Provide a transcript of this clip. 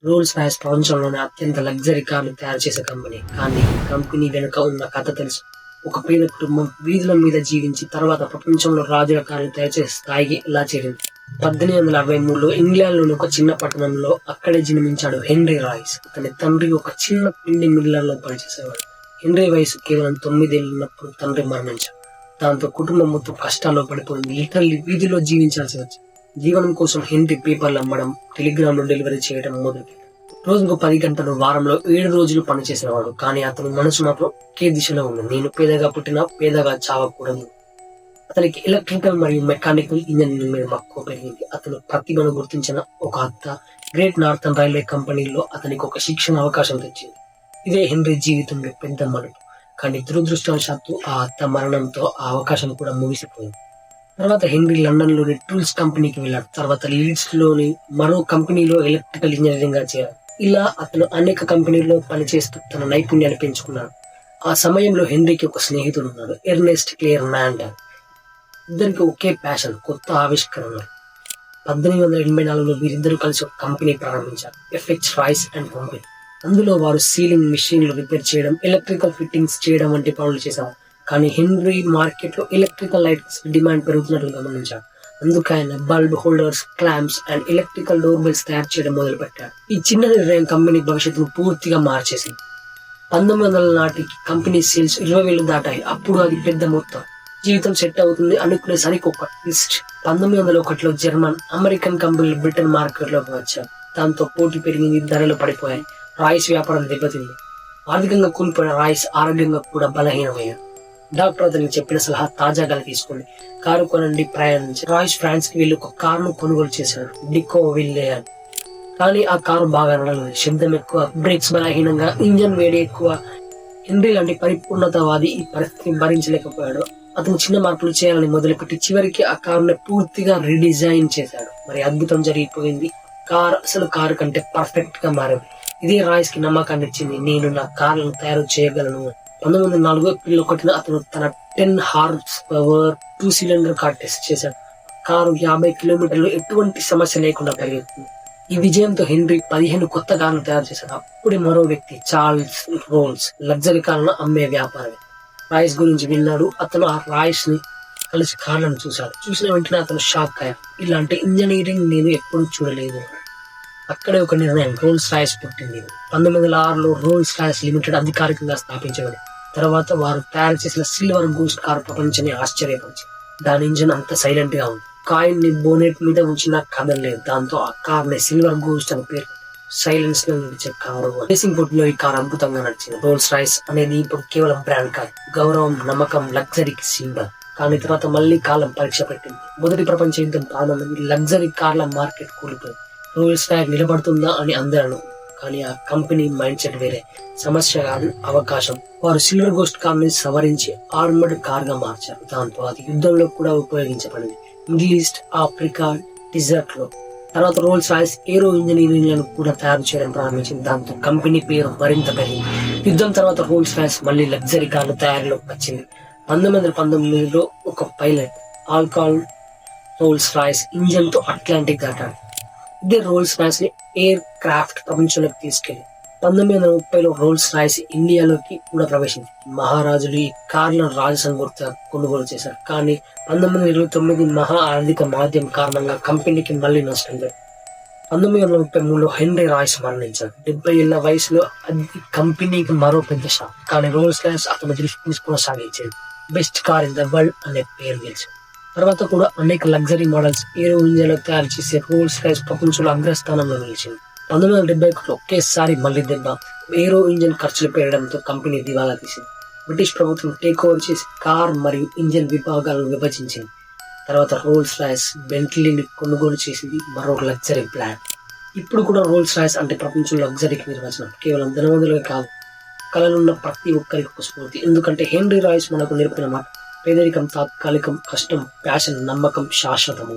Rolls Royce ప్రపంచంలోనే అత్యంత luxury కార్లు తయారు చేసే కంపెనీ. కానీ ఈ కంపెనీ వెనుక ఉన్న కథ తెలుసు. ఒక పేద కుటుంబం వీధుల మీద జీవించి తర్వాత ప్రపంచంలో రాజుల కార్లు తయారు చేసే స్థాయికి ఎలా చేరింది. 1863లో ఇంగ్లాండ్లోని ఒక చిన్న పట్టణంలో అక్కడే జన్మించాడు హెన్రీ రాయ్స్. అతని తండ్రి ఒక చిన్న పిండి మిల్లర్లో పనిచేసేవాడు. హెన్రీ వయసు కేవలం 9 ఏళ్ళు ఉన్నప్పుడు తండ్రి మరణించాడు. దాంతో కుటుంబం మొత్తం కష్టాల్లో పడిపోయింది. ఇతరులు వీధిలో జీవించాల్సి వచ్చింది. జీవనం కోసం హెన్రీ పేపర్లు అమ్మడం, టెలిగ్రామ్లు డెలివరీ చేయడం మొదలుపెట్టాడు. రోజుకు 10 గంటలు, వారంలో 7 రోజులు పనిచేసేవాడు. కానీ అతని మనసు మాత్రం ఒకే దిశలో ఉంది. నేను పేదగా పుట్టినా పేదగా చావకూడదు. అతనికి ఎలక్ట్రికల్ మరియు మెకానికల్ ఇంజనీరింగ్ మీద మక్కువ పెరిగింది. అతను ప్రతిభను గుర్తించిన ఒక అత్త గ్రేట్ నార్థన్ రైల్వే కంపెనీలో అతనికి ఒక శిక్షణ అవకాశం తెచ్చింది. ఇదే హెన్రీ జీవితంలో పెద్ద మలుపు. కానీ దురదృష్టవశాత్తు ఆ అత్త మరణంతో ఆ అవకాశం కూడా ముగిసిపోయింది. తర్వాత హెన్రీ లండన్ లోని టూల్స్ కంపెనీకి వెళ్ళాడు. తర్వాత లీడ్స్ లోని మరో కంపెనీలో ఎలక్ట్రికల్ ఇంజనీరింగ్ గా చేరాడు. ఇలా అతను అనేక కంపెనీల్లో పనిచేస్తూ తన నైపుణ్యాన్ని పెంచుకున్నాడు. ఆ సమయంలో హెన్రీకి ఒక స్నేహితుడు ఉన్నాడు, ఎర్నెస్ట్ క్లేర్ మ్యాండర్. ఇద్దరికి ఒకే ప్యాషన్, కొత్త ఆవిష్కరణలు. 1884లో వీరిద్దరూ కలిసి ఒక కంపెనీ ప్రారంభించారు, ఎఫెక్ట్స్ రాయ్స్ అండ్ కంపెనీ. అందులో వారు సీలింగ్ మెషిన్లు రిపేర్ చేయడం, ఎలక్ట్రికల్ ఫిట్టింగ్స్ చేయడం వంటి పనులు చేశారు. కానీ హెన్రీ మార్కెట్ లో ఎలక్ట్రికల్ లైట్స్ డిమాండ్ పెరుగుతున్నట్లు గమనించాడు. అందుకే ఆయన bulb holders, clamps and electrical doorbells తయారు చేయడం మొదలుపెట్టాడు. ఈ చిన్న నిర్ణయం కంపెనీ భవిష్యత్తును పూర్తిగా మార్చేసింది. 1900 నాటికి కంపెనీ సేల్స్ 20,000 దాటాయి. అప్పుడు అది పెద్ద మొత్తం. జీవితం సెట్ అవుతుంది అనుకునేసరికి ఒక ట్విస్ట్. 1901లో జర్మన్, అమెరికన్ కంపెనీలు బ్రిటన్ మార్కెట్ లోకి వచ్చారు. దాంతో పోటీ పెరిగింది, ధరలు పడిపోయాయి. రాయ్స్ వ్యాపారం దెబ్బతింది. ఆర్థికంగా కూలిపోయిన రాయ్స్ ఆరోగ్యంగా కూడా బలహీనమయ్యారు. డాక్టర్ అతనికి చెప్పిన సలహా తాజాగా తీసుకోండి, కారు కొనండి, ప్రయాణించి. రాయ్స్ ఫ్రాన్స్ కి వెళ్ళి ఒక కారును కొనుగోలు చేశాడు, డికో విల్లేయర్. కానీ ఆ కారు బాగా నడలేదు. శబ్దం ఎక్కువ, బ్రేక్స్ బలహీనంగా, ఇంజన్ వేడి ఎక్కువ. హెన్రీ లాంటి పరిపూర్ణతవాది ఈ పరిస్థితిని భరించలేకపోయాడు. అతను చిన్న మార్పులు చేయాలని మొదలుపెట్టి చివరికి ఆ కారుని పూర్తిగా రీడిజైన్ చేశాడు. మరి అద్భుతం జరిగిపోయింది. అసలు కారు కంటే పర్ఫెక్ట్ గా మారింది. ఇదే రాయ్స్ కి నమ్మకాన్ని ఇచ్చింది. నేను నా కార్లను తయారు చేయగలను. 1904 ఏప్రిల్ 1న అతను తన 10 horse power 2 cylinder car test చేశాడు. కారు 50 కిలోమీటర్లు ఎటువంటి సమస్య లేకుండా పరిగెత్తింది. ఈ విజయంతో హెన్రీ 15 కొత్త కార్లు తయారు చేశాడు. అప్పుడే మరో వ్యక్తి, చార్ల్స్ రోల్స్, లగ్జరీ కార్లను అమ్మే వ్యాపారి, రాయ్స్ గురించి విన్నాడు. అతను ఆ రాయ్స్ ని కలిసి కార్లను చూశాడు. చూసిన వెంటనే అతను షాక్ అయ్యాడు. ఇలాంటి ఇంజనీరింగ్ నేను ఎప్పుడు చూడలేదు. అక్కడే ఒక నిర్ణయం, రోల్స్ రాయ్స్ పుట్టింది. 1906లో రోల్స్ రాయ్స్ లిమిటెడ్ అధికారికంగా స్థాపించబడింది. తర్వాత వారు తయారు చేసిన సిల్వర్ గోస్ట్ కార్ ప్రపంచాన్ని ఆశ్చర్యపరిచింది. దాని ఇంజన్ అంత సైలెంట్ గా ఉంది. కాయిన్ ని బోనెట్ మీద ఉంచిన కదలలేదు. దాంతో ఆ కార్ ని సిల్వర్ గోస్ట్ అని పేరు. సైలెన్స్ లో నడిచే కారు. రేసింగ్ పోటీలో ఈ కార్ అద్భుతంగా నడిచింది. రోల్స్ రాయ్స్ అనేది ఇప్పుడు కేవలం బ్రాండ్ కాదు, గౌరవం, నమ్మకం, లగ్జరీకి సింబల్. కానీ తర్వాత మళ్ళీ కాలం పరీక్ష పెట్టింది. మొదటి ప్రపంచ యుద్ధం ప్రారంభమైంది. లగ్జరీ కార్ల మార్కెట్ కూలిపోయింది. రోల్స్ రాయ్స్ నిలబడుతుందా అని అందరూ. కానీ ఆ కంపెనీ మైండ్ సెట్ వేరే. సమస్య కాదు, అవకాశం. వారు సిల్వర్ గోస్ట్ కార్ ని సవరించి ఆర్మర్డ్ కార్ గా మార్చారు. దాంతో అది యుద్ధంలో కూడా ఉపయోగించబడింది, మిడిల్ ఈస్ట్, ఆఫ్రికా, డిజర్ట్ లో. తర్వాత రోల్స్ రాయ్స్ ఏరో ఇంజనీరింగ్ లను కూడా తయారు చేయడం ప్రారంభించింది. దాంతో కంపెనీ పేరు మరింత పెరిగింది. యుద్ధం తర్వాత రోల్స్ రాయ్స్ మళ్ళీ లగ్జరీ కార్ల తయారీలోకి వచ్చింది. 1919లో ఒక pilot, alcohol Rolls Royce engine తో అట్లాంటిక్ దాటాడు. ఇదే రోల్స్ రాయ్స్ ని ఎయిర్ క్రాఫ్ట్ ప్రపంచంలోకి తీసుకెళ్లి 1930లో రోల్స్ రాయ్స్ ఇండియాలోకి కూడా ప్రవేశించింది. మహారాజులు ఈ కార్లను రాజసంఘ గుర్తుగా కొనుగోలు చేశారు. కానీ 1929 మహా ఆర్థిక మాధ్యం కారణంగా కంపెనీకి మళ్లీ నష్టం జరిగింది. 1933లో హెన్రీ రాయ్స్ మరణించాడు. 70 ఏళ్ల వయసులో అది కంపెనీకి మరో పెద్ద షాక్. కానీ రోల్స్ రాయ్స్ అతని దృష్టిని కొనసాగించేది. Best car in the world అనే పేరు గెలిచింది. తర్వాత కూడా అనేక లగ్జరీ మోడల్స్ ఏరో ఇండియాలో తయారు చేసే రోల్స్ రాయ్స్ ప్రపంచంలో అగ్రస్థానంలో నిలిచింది. 1971లో ఒకేసారి మళ్లీ దెబ్బ. ఏరో ఇంజన్ ఖర్చులు పెరగడంతో కంపెనీ దివాలా తీసింది. బ్రిటిష్ ప్రభుత్వం టేక్ ఓవర్ చేసి కార్ మరియు ఇంజన్ విభాగాలను విభజించింది. తర్వాత రోల్స్ రాయ్స్ బెంట్లీని కొనుగోలు చేసింది, మరో లగ్జరీ బ్రాండ్. ఇప్పుడు కూడా రోల్స్ రాయ్స్ అంటే ప్రపంచంలో లగ్జరీకి నిర్వచనం. కేవలం ధనవంతులే కాదు, కళలున్న ప్రతి ఒక్కరికి ఒక స్ఫూర్తి. ఎందుకంటే హెన్రీ రాయ్స్ మనకు నేర్పిన మాట, పేదరికం తాత్కాలికం, కష్టం, ప్యాషన్, నమ్మకం శాశ్వతము.